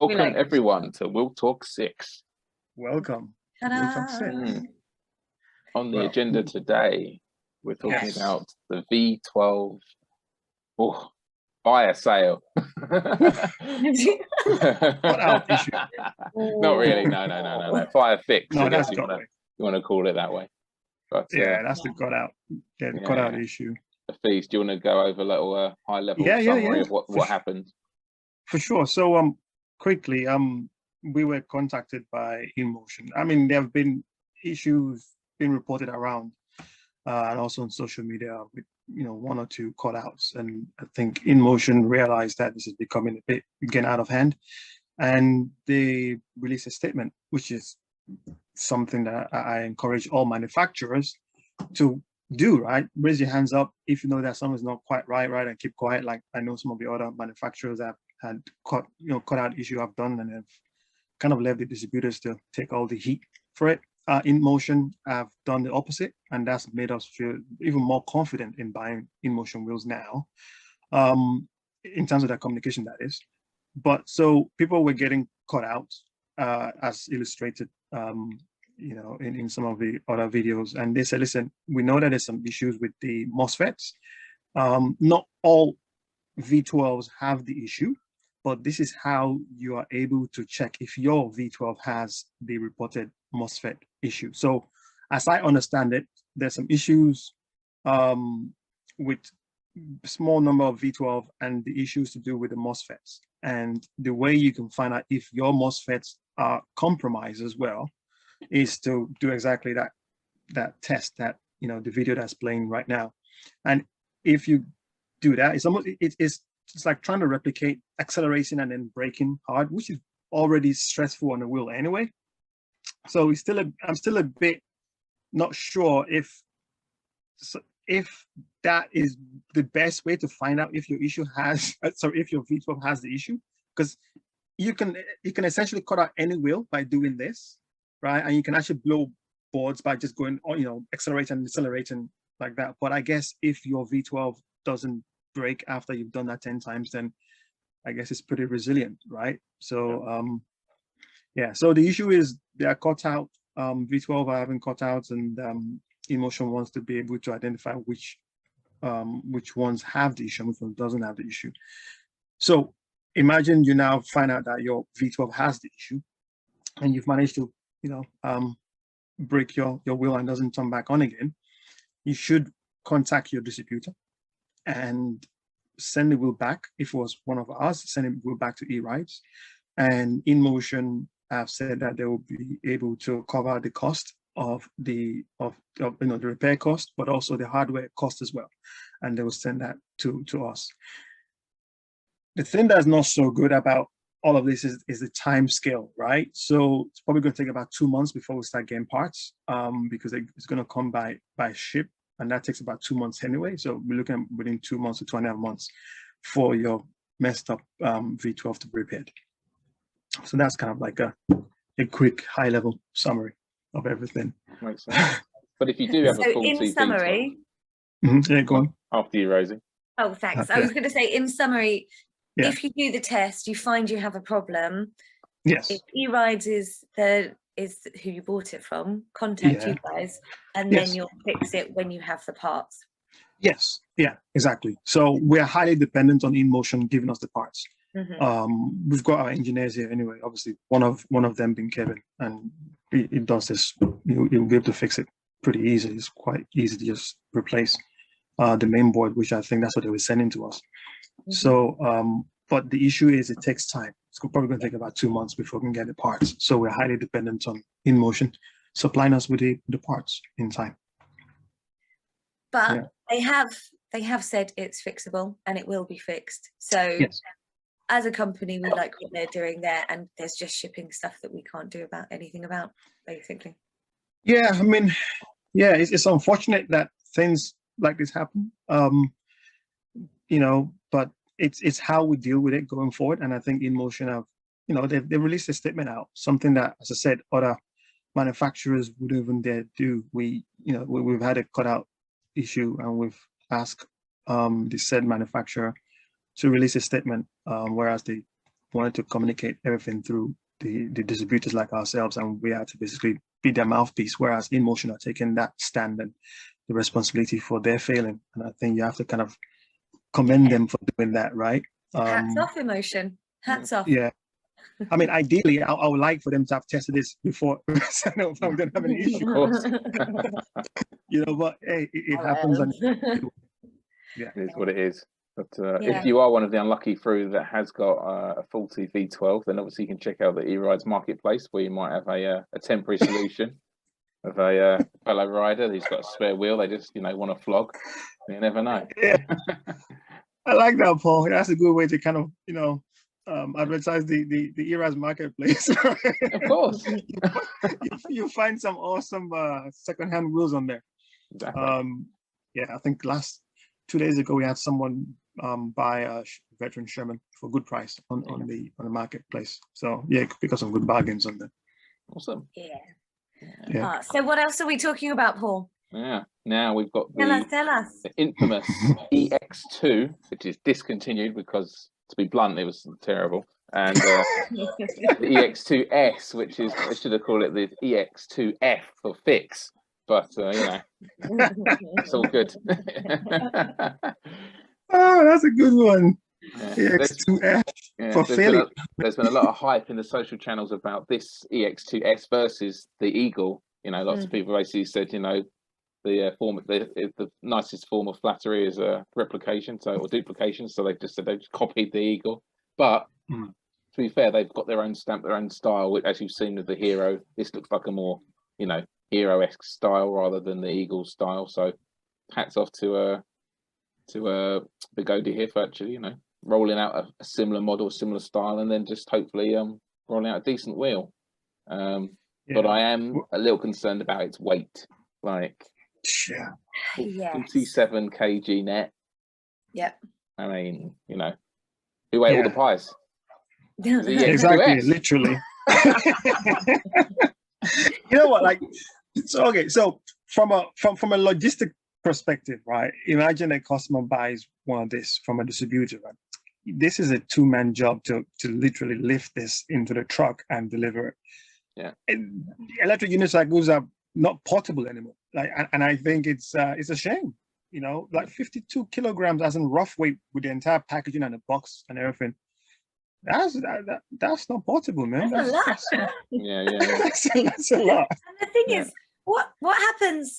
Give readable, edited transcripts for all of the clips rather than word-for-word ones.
Welcome everyone to We'll Talk 6. Welcome. We'll Talk 6. On the agenda today, we're talking about the V12 fire sale. Cut out issue. Not really, no. Fire fix, No, I guess that's you want to call it that way. But yeah, that's the cut out. Yeah, the cut out issue. Please, do you want to go over a little high level summary of what happened? For sure. So quickly, we were contacted by Inmotion. I mean, there have been issues being reported around and also on social media with one or two cutouts, and I think Inmotion realized that this is becoming a bit getting out of hand, and they released a statement, which is something that I encourage all manufacturers to do. Right, raise your hands up if you know that something's not quite right, and keep quiet. Like I know some of the other manufacturers that had cutout issue have done, and have kind of left the distributors to take all the heat for it. Inmotion have done the opposite, and that's made us feel even more confident in buying Inmotion wheels now, in terms of their communication, that is. But so people were getting cut out, as illustrated, in some of the other videos, and they said, listen, we know that there's some issues with the MOSFETs. Not all V12s have the issue, but this is how you are able to check if your V12 has the reported MOSFET issue. So as I understand it, there's some issues with small number of V12 and the issues to do with the MOSFETs. And the way you can find out if your MOSFETs are compromised as well is to do exactly that test, that the video that's playing right now. And if you do that, it's like trying to replicate accelerating and then braking hard, which is already stressful on the wheel anyway. So I'm still a bit not sure if that is the best way to find out if your issue has, if your V12 has the issue, because you can essentially cut out any wheel by doing this, right? And you can actually blow boards by just going on, accelerating and decelerating like that. But I guess if your V12 doesn't break after you've done that 10 times, then I guess it's pretty resilient, right? So yeah, so the issue is they are cut out. V12 are having cutouts, and Inmotion wants to be able to identify which ones have the issue and which one doesn't have the issue. So imagine you now find out that your V12 has the issue, and you've managed to break your wheel and doesn't turn back on again. You should contact your distributor and send the wheel back. If it was one of ours, send the wheel back to eRides, and Inmotion have said that they will be able to cover the cost of the repair cost, but also the hardware cost as well, and they will send that to us. The thing that's not so good about all of this is the time scale, right? So it's probably going to take about 2 months before we start getting parts, because it's going to come by ship, and that takes about 2 months anyway. So we're looking at within 2 months to 2.5 months for your messed up V12 to be repaired. So that's kind of like a quick high level summary of everything. Makes sense. But if you do have a full in summary, yeah, go on. After you, Rosie. Oh, thanks. I was going to say, in summary, if you do the test, you find you have a problem. Yes. If eRides is who you bought it from, contact you guys, and then you'll fix it when you have the parts. Yes. Yeah, exactly. So we're highly dependent on Inmotion giving us the parts. We've got our engineers here anyway. Obviously, one of them being Kevin, and he does this. He'll be able to fix it pretty easily. It's quite easy to just replace the main board, which I think that's what they were sending to us. So, but the issue is it takes time. It's probably going to take about 2 months before we can get the parts. So we're highly dependent on Inmotion supplying us with the parts in time. But they have said it's fixable and it will be fixed. So as a company, we like what they're doing there, and there's just shipping stuff that we can't do anything about, basically. Yeah, I mean, it's unfortunate that things like this happen. But it's how we deal with it going forward. And I think Inmotion have, they released a statement out, something that, as I said, other manufacturers wouldn't even dare do. We've had a cutout issue, and we've asked the said manufacturer to release a statement, whereas they wanted to communicate everything through the distributors like ourselves, and we had to basically be their mouthpiece, whereas Inmotion are taking that stand and the responsibility for their failing. And I think you have to kind of commend them for doing that, right? Hats off, Inmotion. Hats off. Yeah. I mean, ideally, I would like for them to have tested this before, so I know if I'm going to have any issue. You know, but hey, it happens. And yeah, it is what it is. But if you are one of the unlucky few that has got a faulty V12, then obviously you can check out the eRides marketplace, where you might have a temporary solution of a fellow rider who's got a spare wheel. They just, you know, want to flog. You never know. Yeah, I like that, Paul. That's a good way to kind of, you know, advertise the eRides marketplace. Of course. you find some awesome secondhand wheels on there. Exactly. Yeah, I think 2 days ago we had someone buy a Veteran Sherman for a good price on the marketplace. So yeah, you could pick up some good bargains on there. Awesome. Yeah. So what else are we talking about, Paul? Yeah. Now we've got Tell us. the infamous EX2, which is discontinued because, to be blunt, it was terrible. And the EX2S, which is, I should have called it the EX2F for fix. But you know, it's all good. Oh, that's a good one. Yeah. EX2S for failing. There's been a lot of hype in the social channels about this EX2S versus the Eagle. You know, lots of people basically said, you know, the nicest form of flattery is a replication, or duplication. So they just said they just copied the Eagle. But to be fair, they've got their own stamp, their own style. Which, as you've seen with the Hero, this looks like a more, you know, Hero-esque style rather than the Eagle style. So hats off to Big Odie here for actually, you know, rolling out a similar model, similar style, and then just hopefully rolling out a decent wheel. But I am a little concerned about its weight. Like, 47 kg net. Yep. I mean, you know, who ate all the pies? Exactly, literally. You know what? Like, so okay. So from a logistic perspective, right? Imagine a customer buys one of this from a distributor. Right? This is a two-man job to literally lift this into the truck and deliver it. Yeah. And electric unicycles are not portable anymore. Like, and I think it's a shame. You know, like 52 kilograms as in rough weight with the entire packaging and the box and everything. That's not portable, man. That's a lot. Yeah. That's a lot. And the thing is, what happens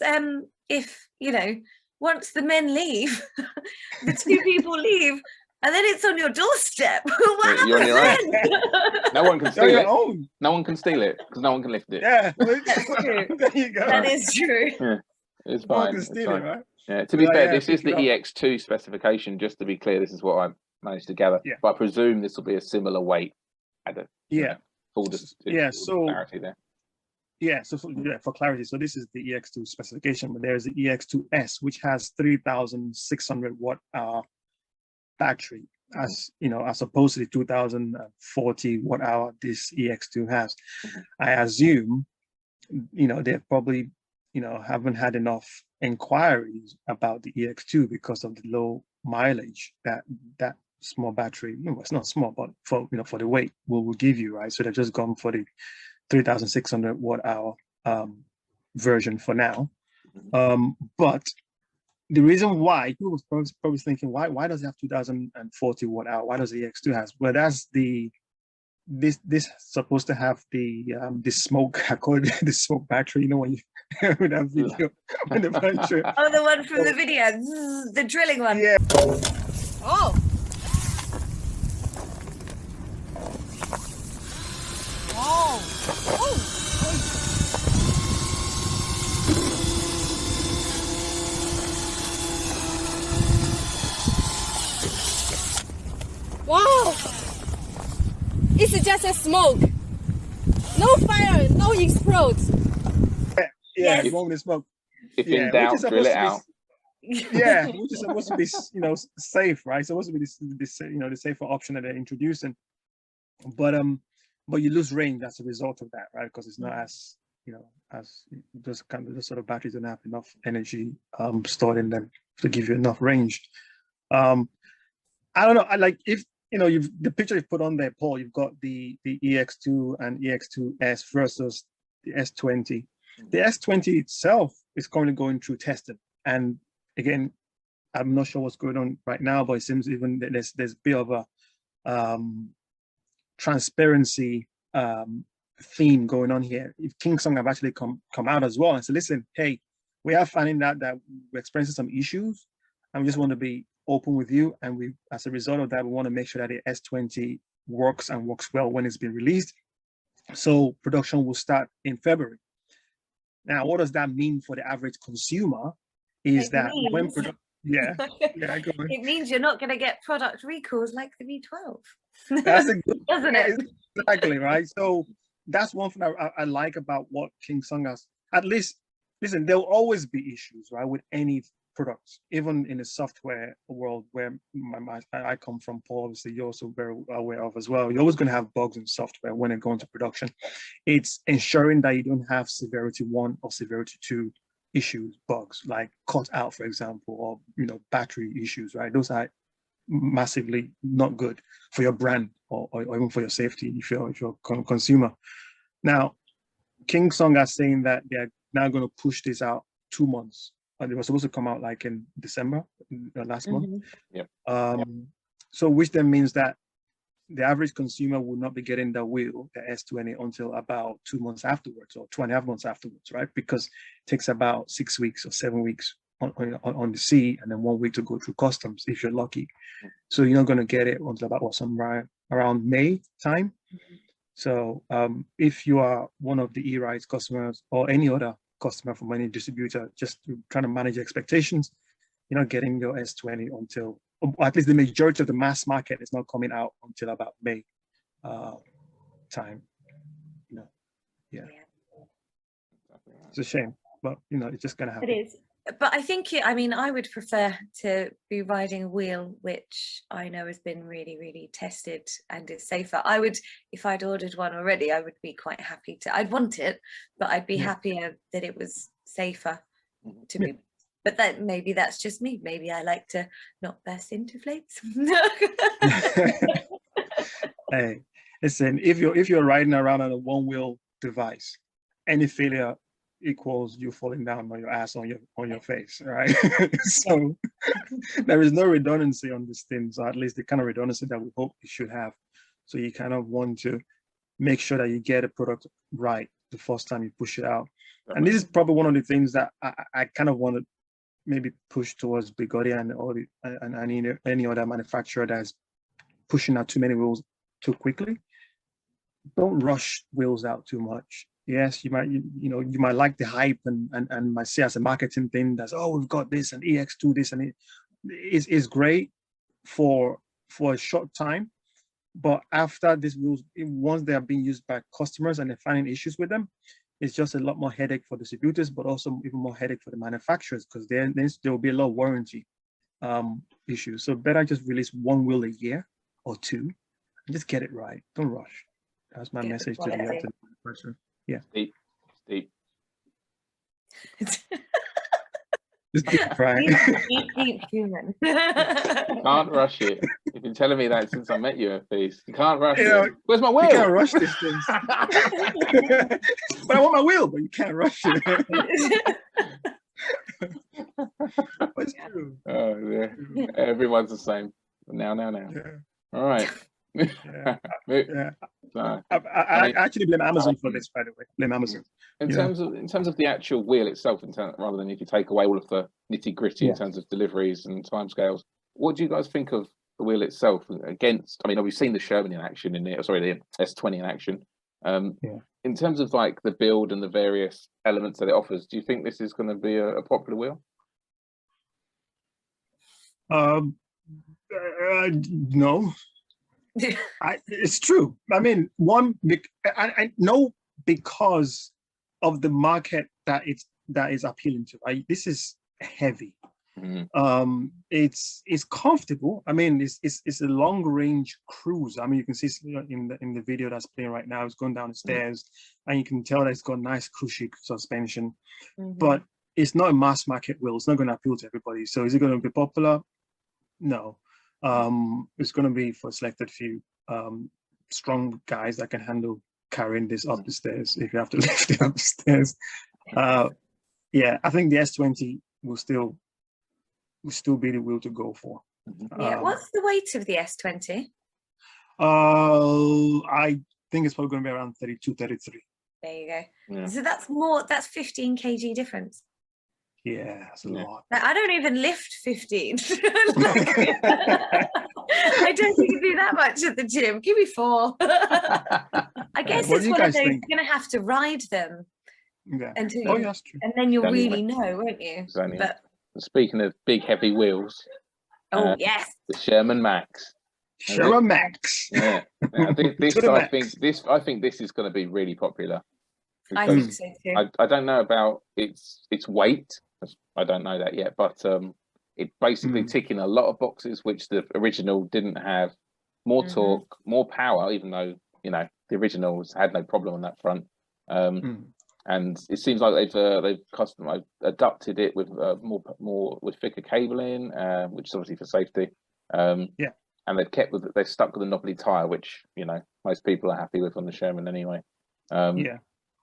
if, you know, once the men leave, the two people leave, and then it's on your doorstep? What You're on your happens own. then? No one can steal it. Own. No one can steal it because no one can lift it. Yeah, That's true. There you go. That is true. Yeah, it's No one fine. can It's steal fine. it, right? Yeah. To be fair, this is pick the it up. EX2 specification. Just to be clear, this is what I managed to gather. Yeah. But I presume this will be a similar weight. Full clarity there. Yeah, so for clarity, so this is the EX2 specification, but there's the EX2S, which has 3,600 watt hour battery, as you know, as opposed to the 2,040 watt hour this EX2 has. I assume, you know, they probably, you know, haven't had enough inquiries about the EX2 because of the low mileage that small battery, no, it's not small, but for, you know, for the weight will give you, right? So they've just gone for the 3,600 watt hour version for now. But the reason why, people was probably thinking, why does it have 2,040 watt hour? Why does the EX2 has? Well, that's this supposed to have the smoke, I call it the smoke battery, you know, when you with that video when the battery. Oh, the one from the video, the drilling one. Yeah. Oh. Wow! It's just a smoke. No fire, no explode. Yeah, Yes. the moment it smoke. If in doubt, drill it out. Yeah, which is supposed to be, you know, safe, right? Supposed to be this you know, the safer option that they're introducing. But you lose range as a result of that, right? Because it's not as, you know, as those sort of batteries don't have enough energy stored in them to give you enough range. I don't know. I like, if you know, the picture you put on there, Paul, you've got the EX2 and EX2S versus the S20. The S20 itself is currently going through testing. And again, I'm not sure what's going on right now, but it seems even there's a bit of a transparency theme going on here. If Kingsong have actually come out as well and said, listen, hey, we are finding out that we're experiencing some issues, and we just want to be open with you. And we, as a result of that, we want to make sure that the S20 works and works well when it's been released. So production will start in February. Now, what does that mean for the average consumer? Is that when production, yeah, go on. It means you're not going to get product recalls like the V12. That's a good, doesn't it? Exactly, right? So that's one thing I like about what Kingsong has. At least, listen, there'll always be issues, right, with any products, even in the software world where I come from, Paul, obviously you're also very aware of as well. You're always going to have bugs in software when it goes into production. It's ensuring that you don't have severity 1 or severity 2 issues, bugs like cut out, for example, or, you know, battery issues, right? Those are massively not good for your brand or even for your safety if you're a consumer. Now, Kingsong are saying that they're now going to push this out 2 months. And they were supposed to come out like in December, last month. Yep. So which then means that the average consumer will not be getting the wheel, the S20, until about 2 months afterwards or 2.5 months afterwards, right? Because it takes about 6 weeks or 7 weeks on the sea, and then 1 week to go through customs if you're lucky. So you're not going to get it until about somewhere around May time. So if you are one of the e-rides customers or any other customer from any distributor, just trying to manage expectations, you're not getting your S20 until, or at least the majority of the mass market is not coming out until about May time. You know, yeah. It's a shame, but you know, it's just gonna happen. It is. But I think, I mean, I would prefer to be riding a wheel which I know has been really, really tested and is safer. I would, if I'd ordered one already, I would be quite happy to, I'd want it, but I'd be happier that it was safer to me. But that maybe that's just me. Maybe I like to not burst into flames. Hey, listen, if you're riding around on a one-wheel device, any failure equals you falling down on your ass on your face, right? So there is no redundancy on these things, or at least the kind of redundancy that we hope you should have. So you kind of want to make sure that you get a product right the first time you push it out. And this is probably one of the things that I kind of want to maybe push towards Bigodi and any other manufacturer that's pushing out too many wheels too quickly. Don't rush wheels out too much. Yes, you might like the hype and might see as a marketing thing that's, oh, we've got this and EX2 this, and it is great for a short time, but after these wheels, once they are being used by customers and they're finding issues with them, it's just a lot more headache for distributors, but also even more headache for the manufacturers, because there will be a lot of warranty issues. So better just release one wheel a year or two and just get it right. Don't rush. That's my message to the manufacturer. Yeah. Deep. Just deep, right? Deep human. Can't rush it. You've been telling me that since I met you at Feast. You can't rush You know, it. Where's my wheel? You can't rush these things. But I want my wheel, but you can't rush it. It's true. Oh, yeah. Everyone's the same. Now. Yeah. All right. Yeah. Yeah. So, I actually blame Amazon for this, by the way. Blame Amazon. in terms of the actual wheel itself, rather than if you take away all of the nitty gritty in terms of deliveries and timescales, what do you guys think of the wheel itself against? I mean, we've seen the Sherman in action the S20 in action. In terms of like the build and the various elements that it offers, do you think this is going to be a popular wheel? No. It's true. I mean, I know because of the market that is appealing to. Right? This is heavy. It's comfortable. I mean, it's a long range cruise. I mean, you can see in the video that's playing right now, it's going down the stairs, and you can tell that it's got nice cushy suspension. But it's not a mass market wheel. It's not going to appeal to everybody. So is it going to be popular? No. It's going to be for a selected few strong guys that can handle carrying this up the stairs if you have to lift it up the stairs. Yeah, I think the S20 will still be the wheel to go for. Yeah, what's the weight of the S20? I think it's probably going to be around 32, 33. There you go. Yeah. So that's 15 kg difference. Yeah, that's a lot. I don't even lift 15. I don't think you do that much at the gym. Give me 4. I guess it's one of those, you're going to have to ride them. Yeah. Until that's true. And then you'll really know, won't you? But speaking of big heavy wheels. Yes. The Sherman Max. Sherman Max. Yeah. I think this is going to be really popular. I think so too. I don't know about its weight. I don't know that yet, but it basically ticking a lot of boxes which the original didn't have. More torque, more power, even though the originals had no problem on that front. And it seems like they've custom adapted it with more with thicker cabling, which is obviously for safety. And they've stuck with the knobbly tire, which most people are happy with on the Sherman anyway.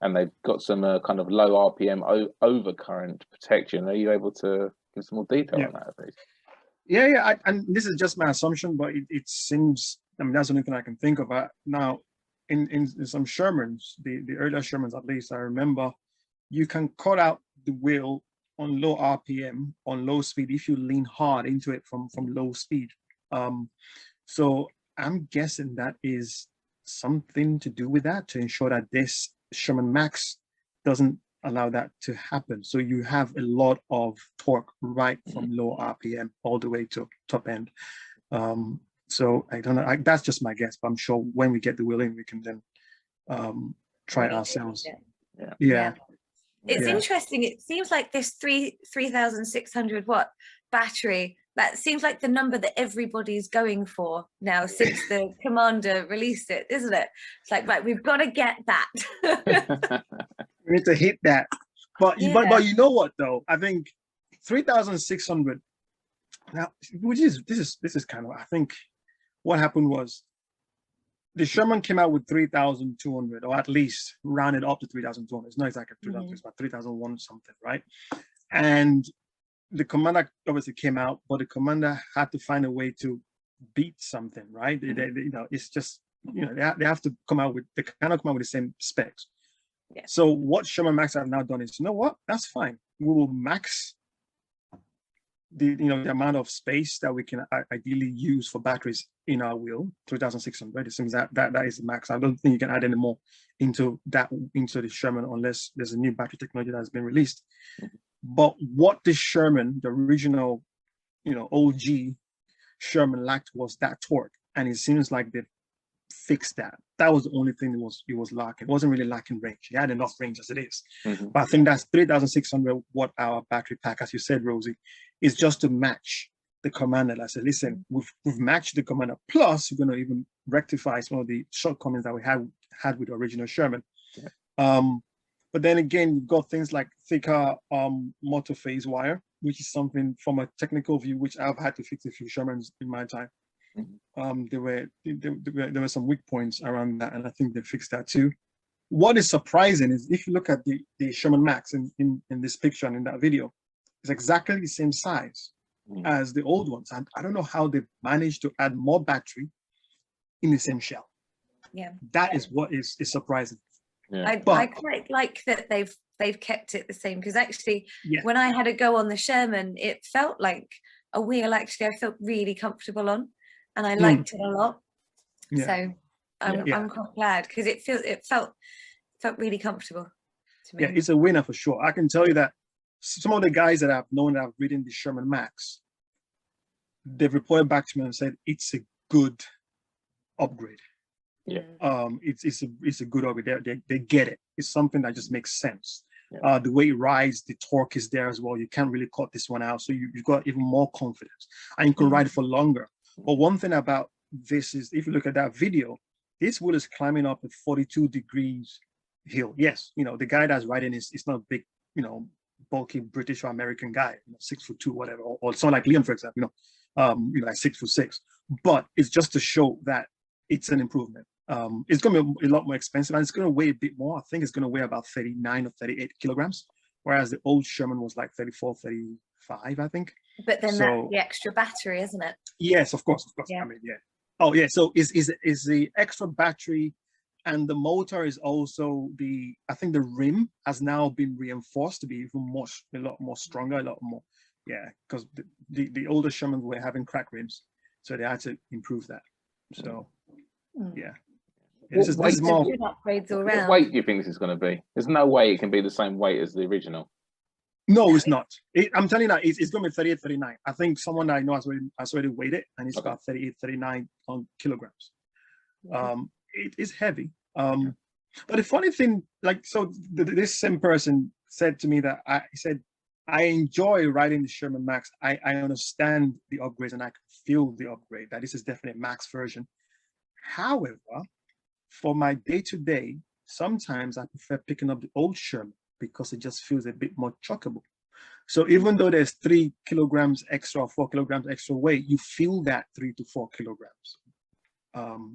And they've got some kind of low RPM overcurrent protection. Are you able to give some more detail on that, please? Yeah. And this is just my assumption, but it seems, that's the only thing I can think of. Now, in some Shermans, the earlier Shermans at least, I remember you can cut out the wheel on low RPM, on low speed, if you lean hard into it from low speed. So I'm guessing that is something to do with that, to ensure that this Sherman Max doesn't allow that to happen. So you have a lot of torque right from low RPM all the way to top end. So I don't know, that's just my guess, but I'm sure when we get the wheel in, we can then try it ourselves. Yeah. It's interesting. It seems like this 3,600 watt battery, that seems like the number that everybody's going for now since the Commander released it, isn't it? It's like, right, we've got to get that. We need to hit that. But you know what though? I think 3,600 now, this is kind of, I think what happened was the Sherman came out with 3,200, or at least rounded up to 3,200. It's not exactly 3,000, it's about 3,001 something, right? And the Commander obviously came out, but the Commander had to find a way to beat something, right? They it's just, they have to come out with, they cannot come out with the same specs. Yeah. So what Sherman Max have now done is, you know what? That's fine. We will max the the amount of space that we can ideally use for batteries in our wheel, 3,600. It seems that is the max. I don't think you can add any more into the Sherman unless there's a new battery technology that has been released. But what the Sherman, the original, OG Sherman lacked was that torque, and it seems like they fixed that. That was the only thing it was lacking. It wasn't really lacking range. It had enough range as it is. But I think that's 3,600 watt hour battery pack, as you said, Rosie, is just to match the Commander. I said, listen, we've matched the Commander. Plus, we're going to even rectify some of the shortcomings that we had with the original Sherman. But then again, you've got things like thicker motor phase wire, which is something from a technical view, which I've had to fix a few Shermans in my time. There were some weak points around that, and I think they fixed that too. What is surprising is if you look at the Sherman Max in this picture and in that video, it's exactly the same size as the old ones. And I don't know how they managed to add more battery in the same shell. Yeah, that is what is surprising. Yeah. I quite like that they've kept it the same, because actually when I had a go on the Sherman, it felt like a wheel. Actually, I felt really comfortable on, and I liked it a lot. So I'm quite glad, because it felt really comfortable to me. Yeah, it's a winner for sure. I can tell you that some of the guys that I've known that have ridden the Sherman Max, they've reported back to me and said it's a good upgrade. Yeah. It's a good upgrade. They get it. It's something that just makes sense. The way it rides, the torque is there as well. You can't really cut this one out, so you've got even more confidence, and you can ride for longer. But one thing about this is, if you look at that video, this wheel is climbing up a 42 degrees hill. Yes, the guy that's riding is not a big, bulky British or American guy, 6'2", whatever, or someone like Leon, for example. you know, like 6'6", but it's just to show that it's an improvement. It's going to be a lot more expensive, and it's going to weigh a bit more. I think it's going to weigh about 39 or 38 kilograms, whereas the old Sherman was like 34, 35, I think. But then that's the extra battery, isn't it? Yes, of course. Yeah. I mean, yeah. Oh, yeah. So is the extra battery, and the motor is also I think the rim has now been reinforced to be even more, a lot more stronger, a lot more. Yeah, because the older Shermans were having crack rims, so they had to improve that. So yeah. This is more upgrades all around. What weight do you think this is going to be? There's no way it can be the same weight as the original. No, it's not. I'm telling you that it's going to be 38, 39. I think someone that I know has already weighed it, and it's about 38, 39 kilograms. It is heavy. But the funny thing, like, so this same person said to me that he said, I enjoy riding the Sherman Max. I understand the upgrades and I can feel the upgrade, that this is definitely a Max version. However, for my day-to-day, sometimes I prefer picking up the old Sherman because it just feels a bit more chuckable. So even though there's 3 kilograms extra or 4 kilograms extra weight, you feel that 3 to 4 kilograms.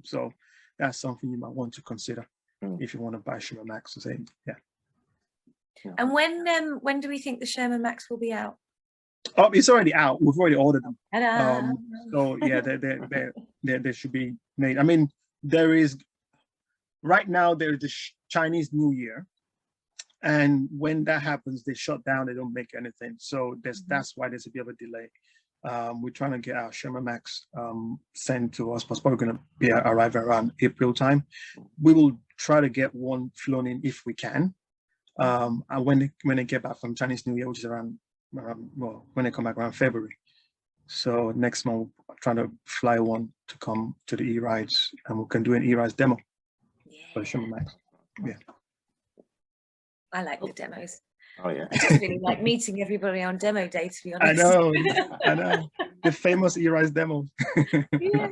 So that's something you might want to consider if you want to buy Sherman Max. To say, yeah. And when do we think the Sherman Max will be out? Oh, it's already out. We've already ordered them. Ta-da. So yeah, they should be made. I mean, there is right now there's the Chinese New Year, and when that happens, they shut down. They don't make anything. So that's why there's a bit of a delay. We're trying to get our Sherman Max sent to us, but it's probably going to be arriving around April time. We will try to get one flown in if we can. And when they get back from Chinese New Year, which is around well, when they come back around February. So next month, we're trying to fly one to come to the e-rides, and we can do an e-rides demo for the Sherman Max. Yeah. I like the demos. Oh yeah. I just really like meeting everybody on demo day, to be honest. I know. The famous e-rides demo. Yeah.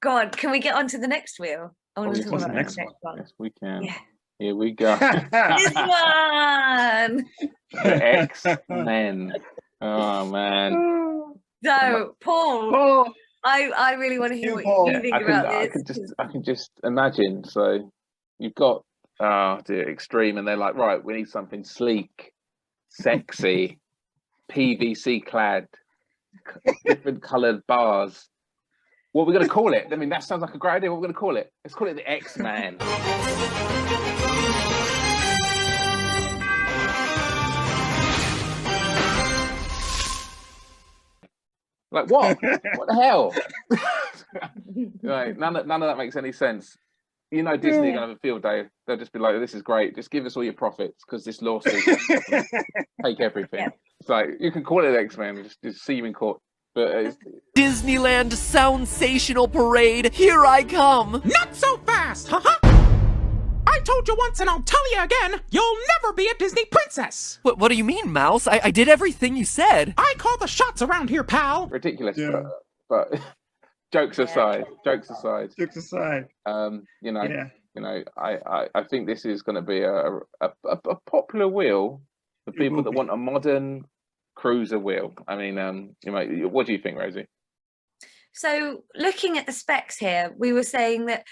Go on, can we get on to the next wheel? I want to talk about the next one. Yes, we can. Yeah. Here we go. This one! The X-Men. Oh man. So, Paul, I really want to hear what you think about this. I can just imagine. So you've got Extreme, and they're like, right, we need something sleek, sexy, PVC clad, different coloured bars. What are we going to call it? I mean, that sounds like a great idea. What are we going to call it? Let's call it the X-Man. Like what? What the hell? Right, none of that makes any sense. You know, Disney are gonna have a field day. They'll just be like, "This is great. Just give us all your profits, because this lawsuit take everything." Yeah. It's like you can call it X-Men, just see you in court. But Disneyland Sensational Parade, here I come! Not so fast, haha! I told you once and I'll tell you again, you'll never be a Disney princess! What do you mean, Mouse? I did everything you said. I call the shots around here, pal! Ridiculous, but jokes aside, you know, I think this is going to be a popular wheel for people that want a modern cruiser wheel. I mean, you know, what do you think, Rosie? So looking at the specs here, we were saying that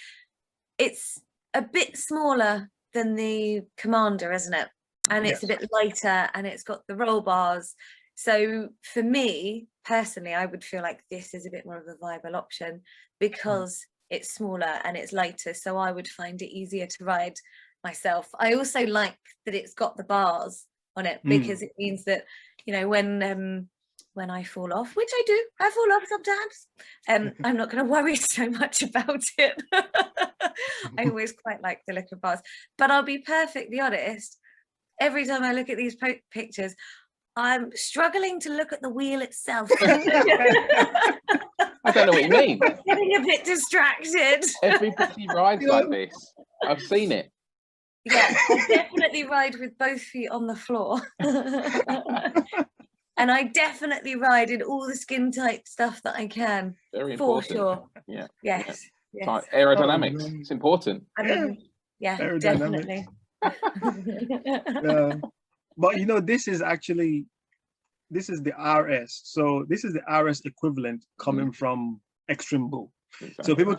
it's a bit smaller than the Commander, isn't it? And it's a bit lighter, and it's got the roll bars. So for me personally, I would feel like this is a bit more of a viable option because it's smaller and it's lighter. So I would find it easier to ride myself. I also like that it's got the bars on it, because it means that, you know, when I fall off, which I fall off sometimes, I'm not going to worry so much about it. I always quite like the look of bars, but I'll be perfectly honest, every time I look at these pictures, I'm struggling to look at the wheel itself. I don't know what you mean. I'm getting a bit distracted. Everybody rides like this. I've seen it. Yeah, I definitely ride with both feet on the floor. And I definitely ride in all the skin tight stuff that I can. Very important. For sure. Yeah. Yes. Yeah. Yes. Aerodynamics. It's important. I mean, yeah, definitely. But you know, this is actually this is the RS. So this is the RS equivalent coming from Extreme Bull. Exactly. So people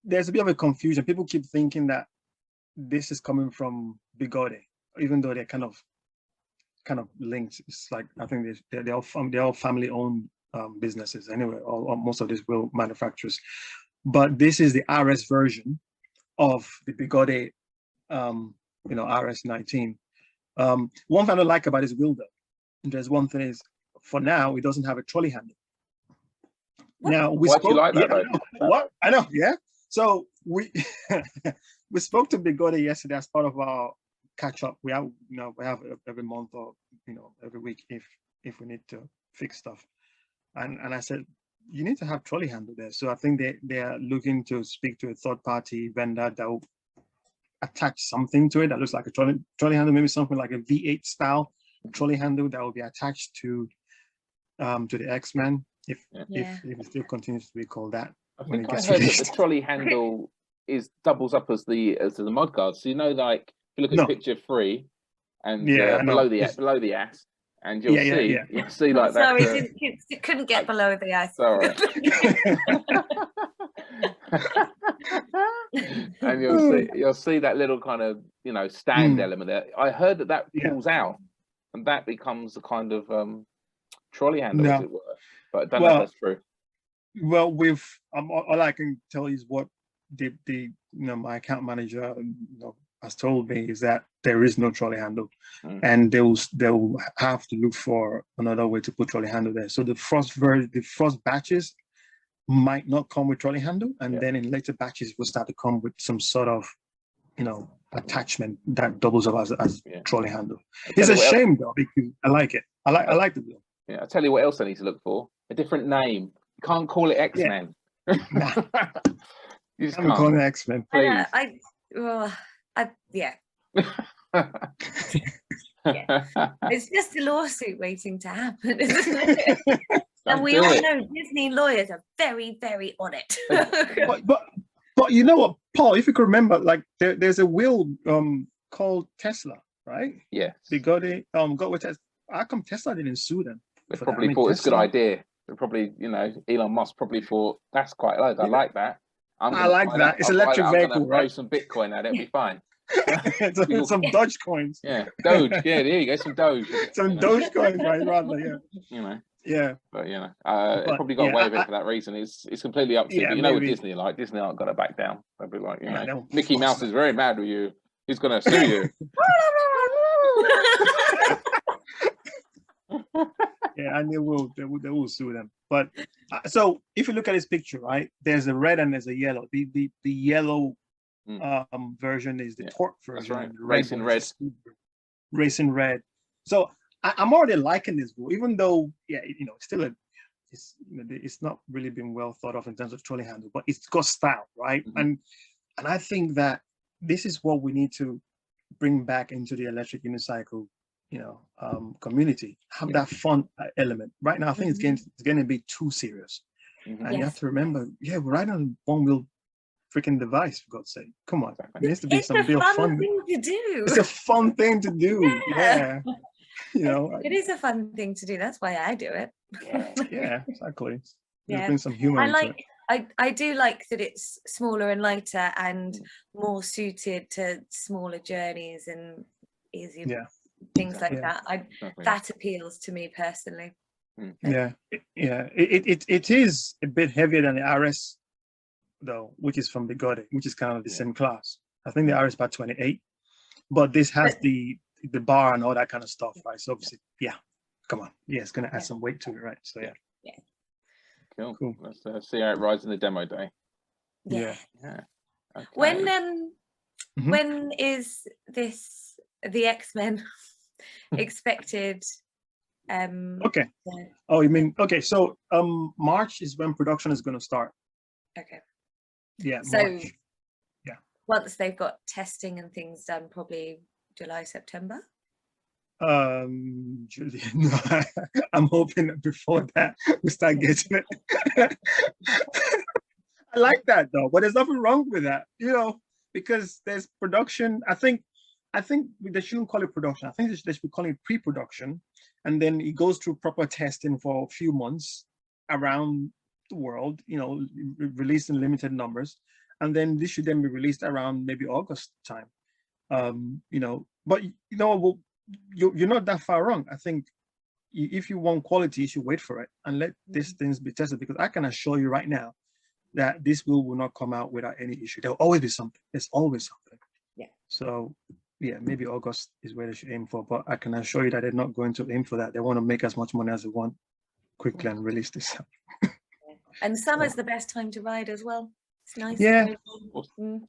there's a bit of a confusion. People keep thinking that this is coming from Bigode, even though they're kind of linked. It's like, I think they're all family owned businesses anyway, or most of these wheel manufacturers. But this is the RS version of the Bigode, RS19. One thing I don't like about this wheel, though, there's one thing is, for now, it doesn't have a trolley handle. What? Now we Why spoke. do you like that? Yeah, what I know, yeah. So we we spoke to Bigode yesterday as part of our catch up. We have every month or every week if we need to fix stuff. And I said, you need to have trolley handle there. So I think they are looking to speak to a third party vendor that will attach something to it that looks like a trolley handle, maybe something like a V8 style trolley handle that will be attached to the X-Men if it still continues to be called that. I think I heard that the trolley handle doubles up as the mud guard. So like if you look at picture 3 and below the ass, and you'll see like that. Sorry, it couldn't get below the ass. Sorry. And you'll see that little kind of stand element there. I heard that pulls out and that becomes a kind of trolley handle, as it were. But I don't know if that's true. Well, all I can tell you is what my account manager has told me is that there is no trolley handle, and they'll have to look for another way to put trolley handle there. So the first batches might not come with trolley handle, and then in later batches will start to come with some sort of attachment that doubles up as trolley handle. It's a shame though, because I like it. I like the wheel. Yeah, I'll tell you what else I need to look for. A different name. You can't call it X-Men. Nah. You just I'm calling it X-Men. Please. Yeah. It's just a lawsuit waiting to happen, isn't it? And we all know Disney lawyers are very, very on it. but you know what, Paul? If you could remember, like there's a wheel called Tesla, right? Yeah. Bigode got with Tesla. How come Tesla didn't sue them? They probably thought it's a good idea. They probably, Elon Musk probably thought that's quite low. I like that. I like that. It's electric vehicle, right? Throw some Bitcoin at it, it'll be fine. Some Doge coins. Yeah, Doge. Yeah, there you go. Some Doge. Some Doge coins, right? Rather, yeah. Yeah. But it probably got away with it for that reason. It's completely up to you. But what Disney like. Disney aren't gonna back down. They'll be like, Mickey Mouse is very mad with you. He's gonna sue you. Yeah, and they will sue them. But so if you look at this picture, right, there's a red and there's a yellow. The yellow version is the torque version. That's right. Racing red. So I'm already liking this wheel, even though it's still it's not really been well thought of in terms of trolley handle, but it's got style, right? And I think that this is what we need to bring back into the electric unicycle community. Have that fun element. Right now I think it's going to be too serious, and you have to remember, we're riding on one wheel freaking device, for God's sake. Come on, there needs to be some real fun thing to do. It's a fun thing to do. Yeah. It is a fun thing to do. That's why I do it. Yeah, exactly. Bring some humor into it. I do like that it's smaller and lighter and more suited to smaller journeys and easy things like that. That appeals to me personally. It is a bit heavier than the RS though, which is from Bigode, which is kind of the same class. I think the RS is about 28, but this has the bar and all that kind of stuff, right? So obviously, come on, it's going to add some weight to it, right? So cool. Let's see how it rides in the demo day. Yeah. Okay. When is the X-Men expected? Okay. Oh, you mean so March is when production is going to start. Okay. Yeah. So March. once they've got testing and things done, probably July, September. Julian, I'm hoping that before that we start getting it. I like that though, but there's nothing wrong with that, because there's production. I think they shouldn't call it production. I think they should be calling it pre-production, and then it goes through proper testing for a few months around the world, you know, released in limited numbers, and then this should then be released around maybe August time. You know, but you know, well, you're not that far wrong. I think if you want quality, you should wait for it and let these things be tested, because I can assure you right now that this will not come out without any issue. There'll always be something. There's always something. Yeah. So yeah, maybe August is where they should aim for, but I can assure you that they're not going to aim for that. They want to make as much money as they want quickly and release this out. And summer's the best time to ride as well. It's nice. Yeah. Mm.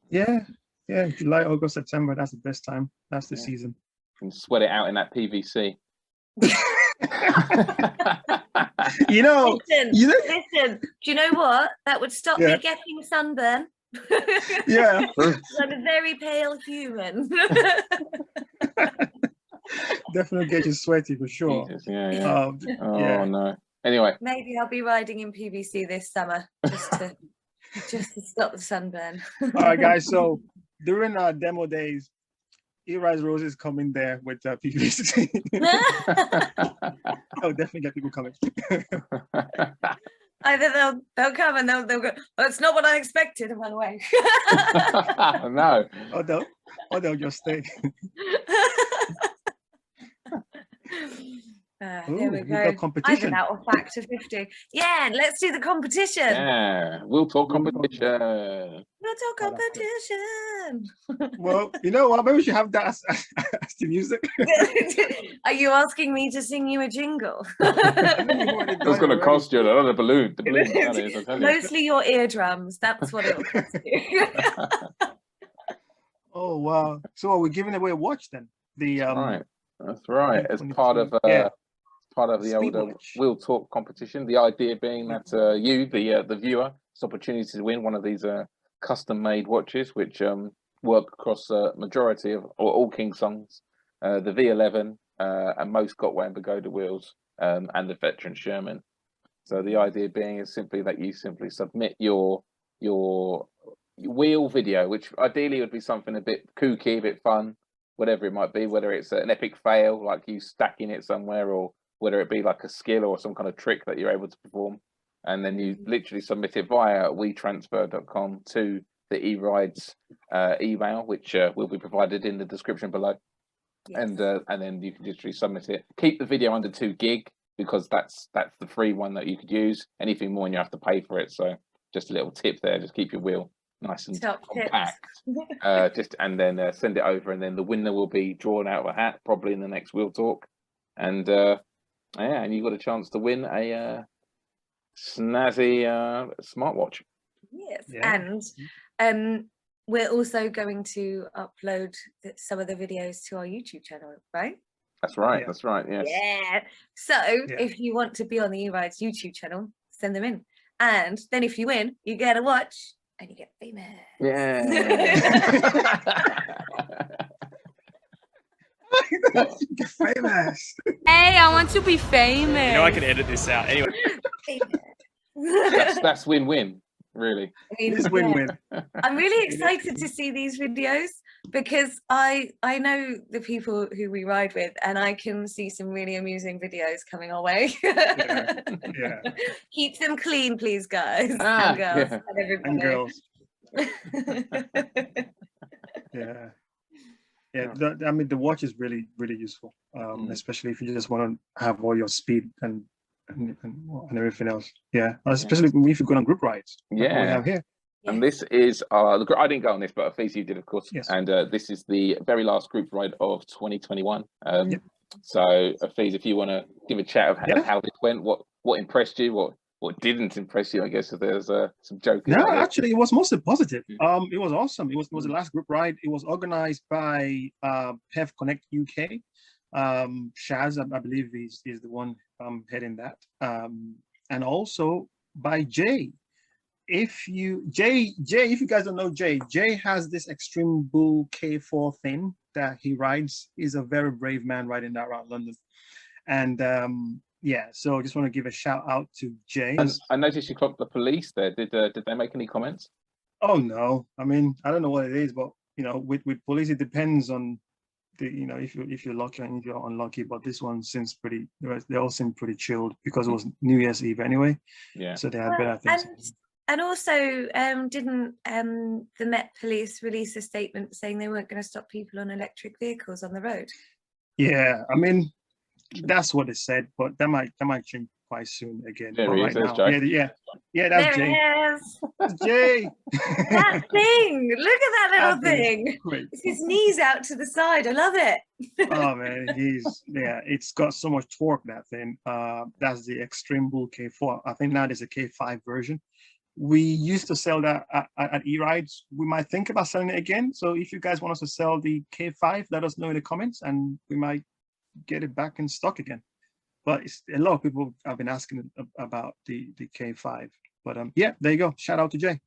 Yeah, July, August, September, that's the best time. That's the season. And sweat it out in that PVC. You know, listen, do you know what? That would stop me getting sunburn. Yeah. I'm a very pale human. Definitely get you sweaty for sure. Jesus, yeah. Yeah. No. Anyway. Maybe I'll be riding in PVC this summer just to stop the sunburn. All right, guys. So during our demo days, E-Rise Rose is coming there with PVC. I'll definitely get people coming. Either they'll come and they'll go, oh, it's not what I expected, and run away. No. Or they'll just stay. There we go. Got competition. I've been out of factor 50. Yeah, let's do the competition. Yeah, we'll talk competition. We'll talk competition. Well, you know what? Maybe we should have that as the music. Are you asking me to sing you a jingle? It's going to cost you another balloon. The balloon is, I tell you. Mostly your eardrums. That's what it will cost you. Oh wow! So are we giving away a watch then? Right, that's right. As part of the Speed older watch. We'll Talk competition. The idea being that you, the viewer, it's an opportunity to win one of these custom-made watches, which work across a majority of or all Kingsongs, the V11, and most Gotway and Pagoda wheels, and the Veteran Sherman. So the idea being is simply that you simply submit your wheel video, which ideally would be something a bit kooky, a bit fun, whatever it might be, whether it's an epic fail like you stacking it somewhere, or whether it be like a skill or some kind of trick that you're able to perform, and then you literally submit it via wetransfer.com to the E-Rides email, which will be provided in the description below. Yes. And then you can literally submit it. Keep the video under 2 gig, because that's the free one that you could use. Anything more and you have to pay for it. So just a little tip there, just keep your wheel nice and compact. And then send it over, and then the winner will be drawn out of a hat, probably in the next Wheel Talk. And and you got a chance to win a snazzy smartwatch. Yes, Yeah. and we're also going to upload some of the videos to our YouTube channel, right? That's right. Yeah. That's right. Yes. Yeah. So if you want to be on the E-Rides YouTube channel, send them in, and then if you win, you get a watch and you get famous. Yeah. Get famous. Hey, I want to be famous. You know I can edit this out anyway. that's win-win, really. It is win-win. I'm really excited to see these videos, because I know the people who we ride with, and I can see some really amusing videos coming our way. Yeah. Keep them clean, please, guys Ah, and girls yeah. and everybody. And girls. I mean, the watch is really, really useful, especially if you just want to have all your speed and everything else. Yeah, especially if you're going on group rides. Like what we have here. And this is I didn't go on this, but Afeez, you did, of course. Yes. And this is the very last group ride of 2021. So Afeez, if you want to give a chat of how this went, what impressed you, what didn't impress you, I guess, if there's some joking. No, actually, it was mostly positive. It was awesome. It was the last group ride. It was organized by PEV Connect UK. Shaz, I believe, is the one heading that, and also by Jay. If you guys don't know Jay has this Extreme Bull K4 thing that he rides. He's a very brave man riding that around London, and yeah, so I just want to give a shout out to Jay. And I noticed you clocked the police there. Did they make any comments? Oh no, I mean, I don't know what it is, but you know, with police, it depends on if you're lucky and if you're unlucky, but this one seems pretty. They all seem pretty chilled because it was New Year's Eve anyway. Yeah. So they had better things. And also, didn't the Met Police release a statement saying they weren't going to stop people on electric vehicles on the road? Yeah, I mean, that's what they said, but that might change quite soon again. There he is, there's now, Jay. yeah, that's There Jay. it is. That's Jay. That thing. Look at that little thing. Great. It's his knees out to the side. I love it. Oh man, it's got so much torque, that thing. That's the Extreme Bull K4. I think now there's a K5 version. We used to sell that at E-Rides. We might think about selling it again. So if you guys want us to sell the K5, let us know in the comments and we might get it back in stock again. But a lot of people have been asking about the K5. But yeah, there you go. Shout out to Jay.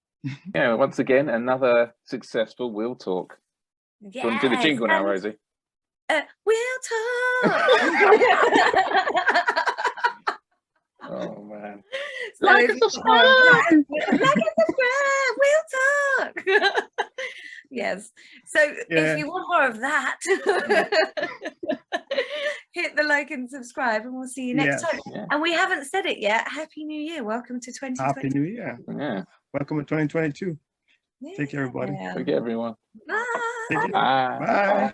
Yeah, once again, another successful wheel talk. Yes, Do you want to do the jingle now, Rosie? Wheel talk. Oh man. Like and subscribe. Like and subscribe. Wheel talk. Yes. So if you want more of that, hit the like and subscribe, and we'll see you next time. Yeah. And we haven't said it yet. Happy New Year! Welcome to 2020. Happy New Year! Yeah. Welcome to 2022. Yeah. Take care, everybody. Take care, everyone. Bye. Bye. Bye.